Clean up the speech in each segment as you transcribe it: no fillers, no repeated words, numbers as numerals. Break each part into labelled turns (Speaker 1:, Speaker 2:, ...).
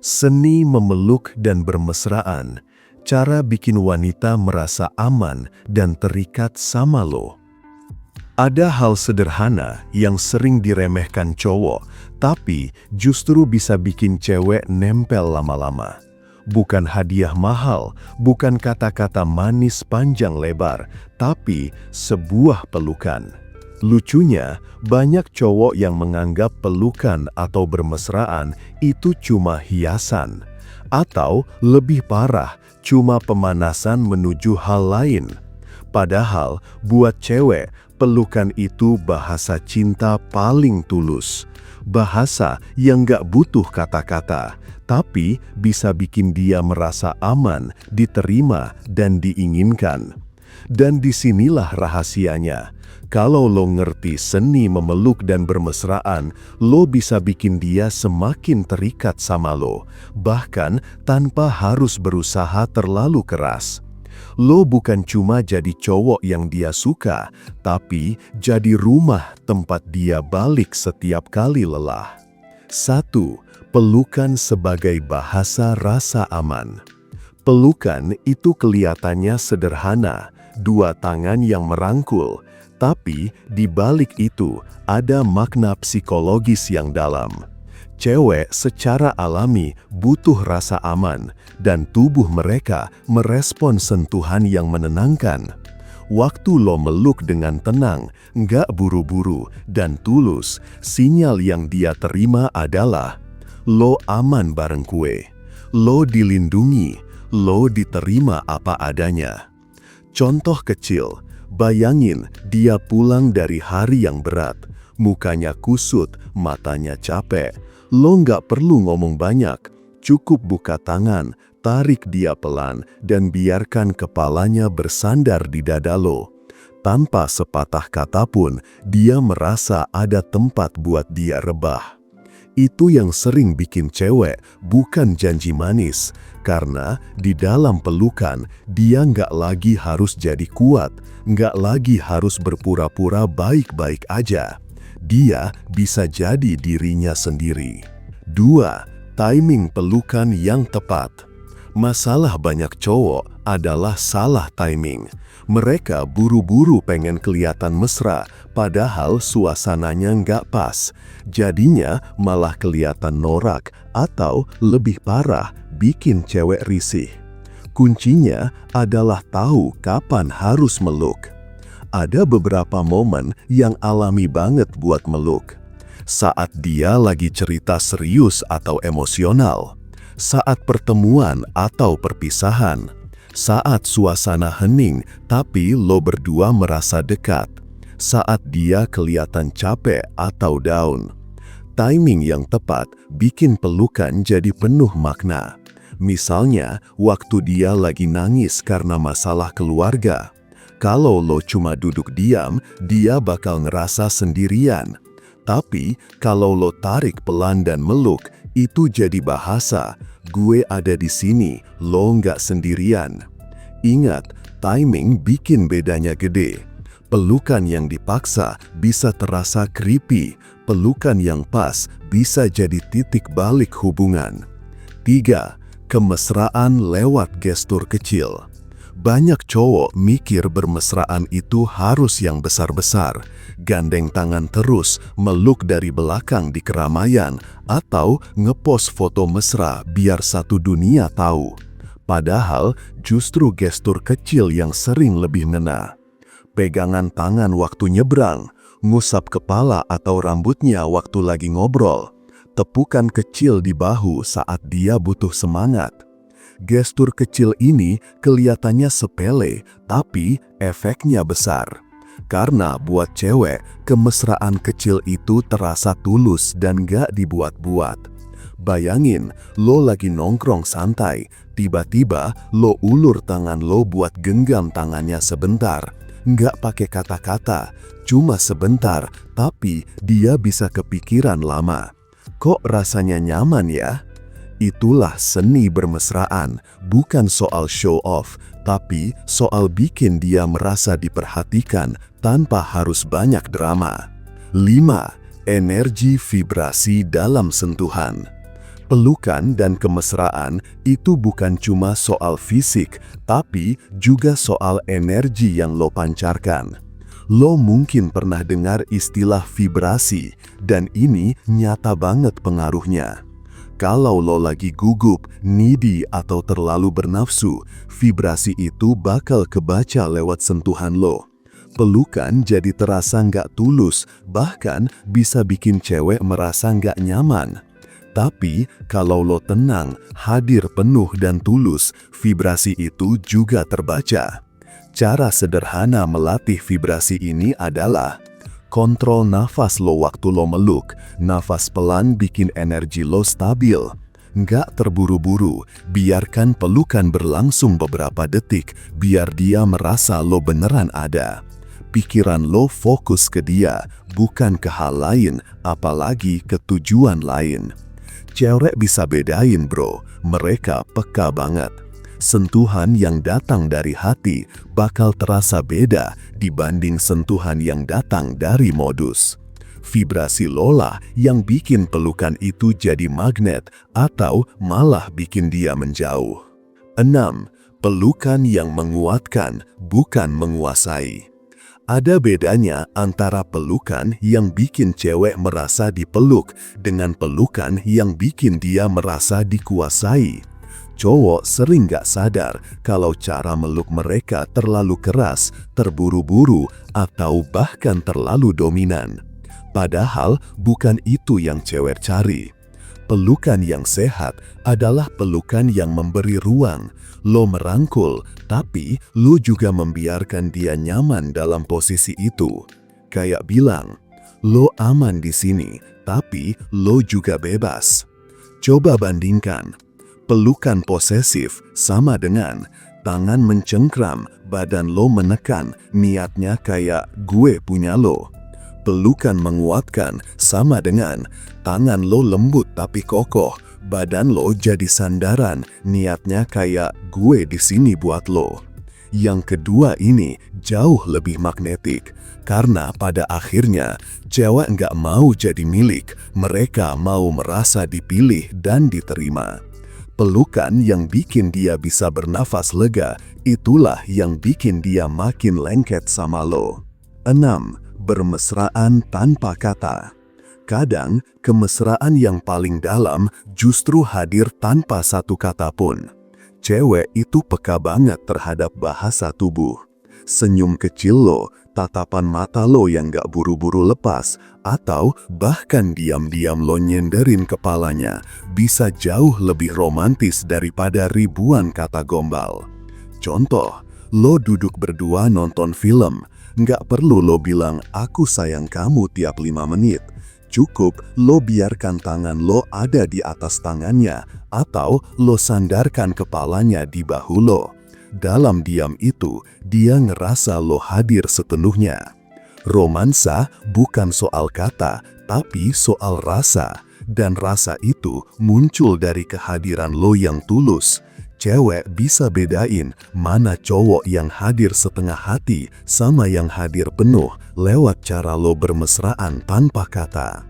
Speaker 1: Seni memeluk dan bermesraan, cara bikin wanita merasa aman dan terikat sama lo. Ada hal sederhana yang sering diremehkan cowok, tapi justru bisa bikin cewek nempel lama-lama. Bukan hadiah mahal, bukan kata-kata manis panjang lebar, tapi sebuah pelukan. Lucunya, banyak cowok yang menganggap pelukan atau bermesraan itu cuma hiasan. Atau lebih parah, cuma pemanasan menuju hal lain. Padahal, buat cewek, pelukan itu bahasa cinta paling tulus. Bahasa yang gak butuh kata-kata, tapi bisa bikin dia merasa aman, diterima, dan diinginkan. Dan disinilah rahasianya. Kalau lo ngerti seni memeluk dan bermesraan, lo bisa bikin dia semakin terikat sama lo, bahkan tanpa harus berusaha terlalu keras. Lo bukan cuma jadi cowok yang dia suka, tapi jadi rumah tempat dia balik setiap kali lelah. 1. Pelukan sebagai bahasa rasa aman. Pelukan itu kelihatannya sederhana, dua tangan yang merangkul, tapi di balik itu ada makna psikologis yang dalam. Cewek secara alami butuh rasa aman, dan tubuh mereka merespon sentuhan yang menenangkan. Waktu lo meluk dengan tenang, nggak buru-buru, dan tulus, sinyal yang dia terima adalah lo aman bareng gue, lo dilindungi, lo diterima apa adanya. Contoh kecil, bayangin dia pulang dari hari yang berat, mukanya kusut, matanya capek. Lo nggak perlu ngomong banyak, cukup buka tangan, tarik dia pelan, dan biarkan kepalanya bersandar di dada lo. Tanpa sepatah kata pun, dia merasa ada tempat buat dia rebah. Itu yang sering bikin cewek, bukan janji manis, karena di dalam pelukan, dia nggak lagi harus jadi kuat, nggak lagi harus berpura-pura baik-baik aja. Dia bisa jadi dirinya sendiri. 2. Timing pelukan yang tepat. Masalah banyak cowok adalah salah timing. Mereka buru-buru pengen kelihatan mesra, padahal suasananya nggak pas. Jadinya malah kelihatan norak atau lebih parah, bikin cewek risih. Kuncinya adalah tahu kapan harus meluk. Ada beberapa momen yang alami banget buat meluk. Saat dia lagi cerita serius atau emosional, saat pertemuan atau perpisahan, saat suasana hening tapi lo berdua merasa dekat, saat dia kelihatan capek atau down. Timing yang tepat bikin pelukan jadi penuh makna. Misalnya, waktu dia lagi nangis karena masalah keluarga. Kalau lo cuma duduk diam, dia bakal ngerasa sendirian. Tapi kalau lo tarik pelan dan meluk, itu jadi bahasa, gue ada di sini, lo nggak sendirian. Ingat, timing bikin bedanya gede. Pelukan yang dipaksa bisa terasa creepy, pelukan yang pas bisa jadi titik balik hubungan. 3. Kemesraan lewat gestur kecil. Banyak cowok mikir bermesraan itu harus yang besar-besar, gandeng tangan terus, meluk dari belakang di keramaian, atau ngepost foto mesra biar satu dunia tahu. Padahal justru gestur kecil yang sering lebih ngena. Pegangan tangan waktu nyebrang, ngusap kepala atau rambutnya waktu lagi ngobrol, tepukan kecil di bahu saat dia butuh semangat. Gestur kecil ini kelihatannya sepele, tapi efeknya besar. Karena buat cewek, kemesraan kecil itu terasa tulus dan gak dibuat-buat. Bayangin, lo lagi nongkrong santai, tiba-tiba lo ulur tangan lo buat genggam tangannya sebentar. Nggak pakai kata-kata, cuma sebentar, tapi dia bisa kepikiran lama. Kok rasanya nyaman ya? Itulah seni bermesraan, bukan soal show off, tapi soal bikin dia merasa diperhatikan tanpa harus banyak drama. 5. Energi vibrasi dalam sentuhan. Pelukan dan kemesraan itu bukan cuma soal fisik, tapi juga soal energi yang lo pancarkan. Lo mungkin pernah dengar istilah vibrasi, dan ini nyata banget pengaruhnya. Kalau lo lagi gugup, needy, atau terlalu bernafsu, vibrasi itu bakal kebaca lewat sentuhan lo. Pelukan jadi terasa nggak tulus, bahkan bisa bikin cewek merasa nggak nyaman. Tapi kalau lo tenang, hadir penuh dan tulus, vibrasi itu juga terbaca. Cara sederhana melatih vibrasi ini adalah kontrol nafas lo waktu lo meluk. Nafas pelan bikin energi lo stabil. Nggak terburu-buru, biarkan pelukan berlangsung beberapa detik biar dia merasa lo beneran ada. Pikiran lo fokus ke dia, bukan ke hal lain, apalagi ke tujuan lain. Cewek bisa bedain bro, mereka peka banget. Sentuhan yang datang dari hati bakal terasa beda dibanding sentuhan yang datang dari modus. Vibrasi lola yang bikin pelukan itu jadi magnet atau malah bikin dia menjauh. 6. Pelukan yang menguatkan, bukan menguasai. Ada bedanya antara pelukan yang bikin cewek merasa dipeluk dengan pelukan yang bikin dia merasa dikuasai. Cowok sering gak sadar kalau cara meluk mereka terlalu keras, terburu-buru, atau bahkan terlalu dominan. Padahal bukan itu yang cewek cari. Pelukan yang sehat adalah pelukan yang memberi ruang. Lo merangkul, tapi lo juga membiarkan dia nyaman dalam posisi itu. Kayak bilang, lo aman di sini, tapi lo juga bebas. Coba bandingkan. Pelukan posesif sama dengan tangan mencengkram, badan lo menekan, niatnya kayak gue punya lo. Pelukan menguatkan sama dengan tangan lo lembut tapi kokoh, badan lo jadi sandaran, niatnya kayak gue di sini buat lo. Yang kedua ini jauh lebih magnetik, karena pada akhirnya cewek nggak mau jadi milik, mereka mau merasa dipilih dan diterima. Pelukan yang bikin dia bisa bernafas lega, itulah yang bikin dia makin lengket sama lo. 6. Bermesraan tanpa kata. Kadang, kemesraan yang paling dalam justru hadir tanpa satu kata pun. Cewek itu peka banget terhadap bahasa tubuh. Senyum kecil lo, tatapan mata lo yang gak buru-buru lepas, atau bahkan diam-diam lo nyenderin kepalanya, bisa jauh lebih romantis daripada ribuan kata gombal. Contoh, lo duduk berdua nonton film, nggak perlu lo bilang aku sayang kamu tiap 5 menit. Cukup lo biarkan tangan lo ada di atas tangannya atau lo sandarkan kepalanya di bahu lo. Dalam diam itu, dia ngerasa lo hadir sepenuhnya. Romansa bukan soal kata, tapi soal rasa. Dan rasa itu muncul dari kehadiran lo yang tulus. Cewek bisa bedain mana cowok yang hadir setengah hati sama yang hadir penuh lewat cara lo bermesraan tanpa kata.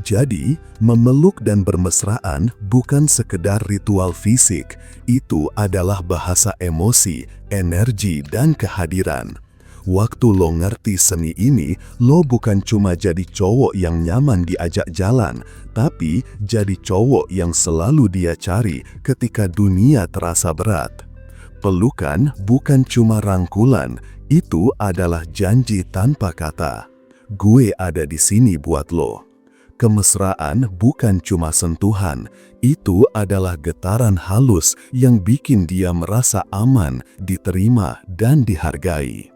Speaker 1: Jadi, memeluk dan bermesraan bukan sekedar ritual fisik, itu adalah bahasa emosi, energi, dan kehadiran. Waktu lo ngerti seni ini, lo bukan cuma jadi cowok yang nyaman diajak jalan, tapi jadi cowok yang selalu dia cari ketika dunia terasa berat. Pelukan bukan cuma rangkulan, itu adalah janji tanpa kata. Gue ada di sini buat lo. Kemesraan bukan cuma sentuhan, itu adalah getaran halus yang bikin dia merasa aman, diterima, dan dihargai.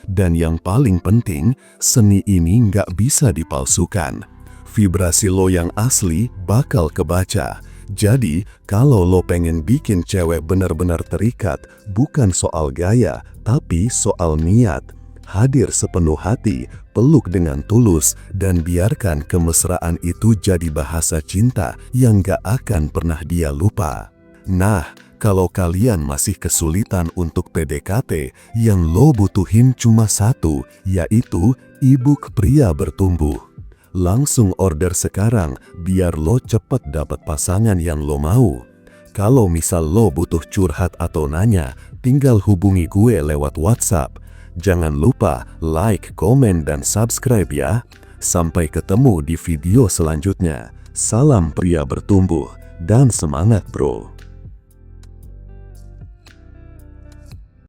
Speaker 1: Dan yang paling penting, seni ini nggak bisa dipalsukan. Vibrasi lo yang asli bakal kebaca. Jadi, kalau lo pengen bikin cewek benar-benar terikat, bukan soal gaya, tapi soal niat. Hadir sepenuh hati, peluk dengan tulus, dan biarkan kemesraan itu jadi bahasa cinta yang gak akan pernah dia lupa. Nah, kalau kalian masih kesulitan untuk PDKT, yang lo butuhin cuma satu, yaitu e-book Pria Bertumbuh. Langsung order sekarang biar lo cepet dapet pasangan yang lo mau. Kalau misal lo butuh curhat atau nanya, tinggal hubungi gue lewat WhatsApp. Jangan lupa like, komen, dan subscribe ya. Sampai ketemu di video selanjutnya. Salam pria bertumbuh dan semangat bro.